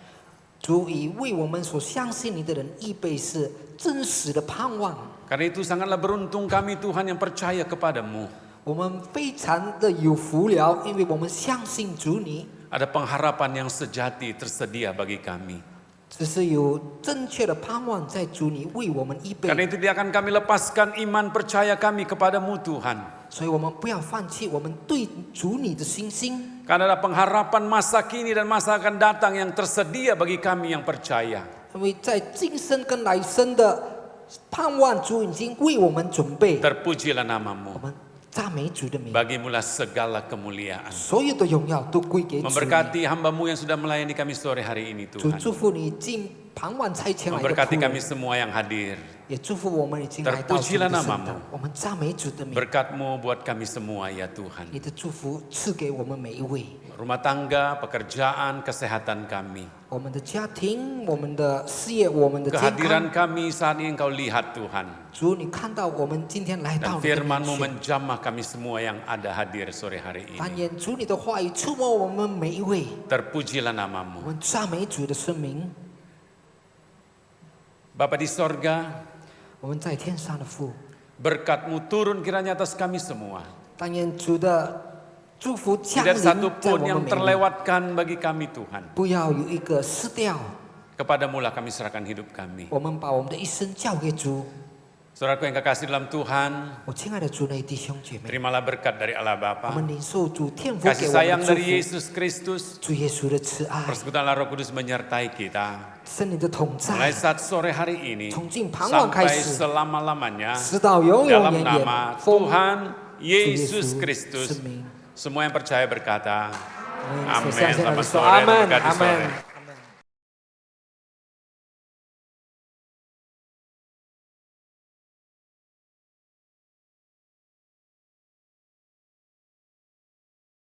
主以为我们所相信你的人预备是真实的盼望。 Karena itu sangatlah beruntung kami Tuhan yang percaya kepadamu. 我们非常的有福了，因为我们相信主你。 Ada pengharapan yang sejati tersedia bagi kami. 只是有正确的盼望在主你为我们预备。 Karena itu tidak akan kami lepaskan iman percaya kami kepadamu Tuhan. 所以我们不要放弃我们对主你的信心。 Karena ada pengharapan masa kini dan masa akan datang yang tersedia bagi kami yang percaya. 因为在今生跟来生的盼望，主已经为我们准备。 Terpujilah 我 namamu. 们赞美主的名， Bagimulah segala kemuliaan. 所有的荣耀都归给主你。 Memberkati hamba-Mu yang sudah melayani kami sore hari ini 主 Tuhan. 祝福你进盼望差遣来的 Memberkati 仆 kami 人， semua yang hadir. 也祝福我们已经来到主 Terpujilah 的圣 namamu. 堂。我们赞美主的名， Berkat-Mu buat kami semua ya Tuhan. 你的祝福赐给我们每一位， Rumah tangga, pekerjaan, kesehatan kami. 我们的家庭、我们的事业、我们的健 Kehadiran 康。 kami saat ini Engkau lihat Tuhan. 主，你看到我们今天来 Dan 到你的面 firman-Mu 前， menjamah kami semua yang ada hadir sore hari 但 ini. 愿主你的话语触摸我们每一位。 Terpujilah 我 namamu. 们赞美主的圣名。 Bapa di sorga, 我们在天上的父， berkat-Mu turun kiranya atas kami semua. 但愿主的祝福降 Tidak 临在 satu 我 pun 们 yang 每一位， terlewatkan bagi kami Tuhan. 不要有一个失掉。 Kepadamu-lah kami serahkan hidup kami. 我们把我们的一生交给主。 Saudaraku yang kekasih dalam Tuhan, 我亲爱的主内弟兄姐妹， terimalah berkat dari Allah 我 Bapa, 们领受主天父 kasih 给我们 sayang 的祝 dari 福， Yesus Kristus, 主耶稣的慈爱， persekutuan Allah Roh Kudus menyertai kita. 圣灵的同 Mulai 在， saat sore hari ini 从今盼望开 sampai 始， selama-lamanya 直到永永 dalam 远 nama 远。奉 Tuhan 主耶 Yesus 稣 Kristus. 圣名， Semua yang percaya berkata, 我们 Amin. 所相信的 Selamat 说 sore, 阿门， berkati 阿 sore. 门。